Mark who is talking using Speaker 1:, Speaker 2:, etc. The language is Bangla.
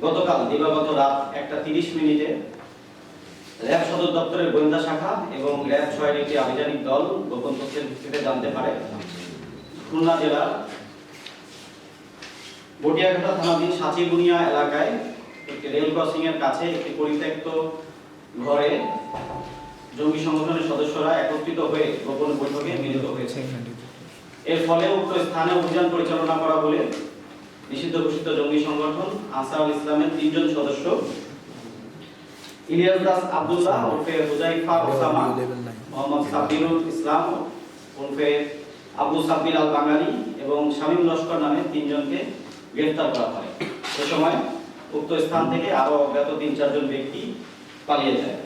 Speaker 1: গতকাল দিবাগত রাত 1:30 র্যাব সদর দপ্তরের গোয়েন্দা শাখা এবং র্যাব 6-এর একটি আভিযানিক দল গোপন তথ্যের ভিত্তিতে জানতে পারে খুলনা জেলার বটিয়াঘাটা থানাধীন সাচিবুনিয়া এলাকায় একটি রেল ক্রসিং এর কাছে একটি পরিত্যক্ত ঘরে জঙ্গি সংগঠনের সদস্যরা একত্রিত হয়ে গোপন বৈঠকে মিলিত হয়েছে। এর ফলে উক্ত স্থানে অভিযান পরিচালনা করা বলে নিষিদ্ধ ঘোষিত জঙ্গি সংগঠন আনসারুল ইসলামের 3 জন সদস্য ইলিয়াস দাস আব্দুল্লাহ ওরফে হুজাইফা ওসামা, মোহাম্মদ সাব্বিরুল ইসলাম ওরফে আবু সাব্বির আল বাঙালি এবং শামীম লস্কর নামে 3 জনকে গ্রেফতার করা হয়। সে সময় উক্ত স্থান থেকে আরো অজ্ঞাত 3-4 জন ব্যক্তি পালিয়ে যায়।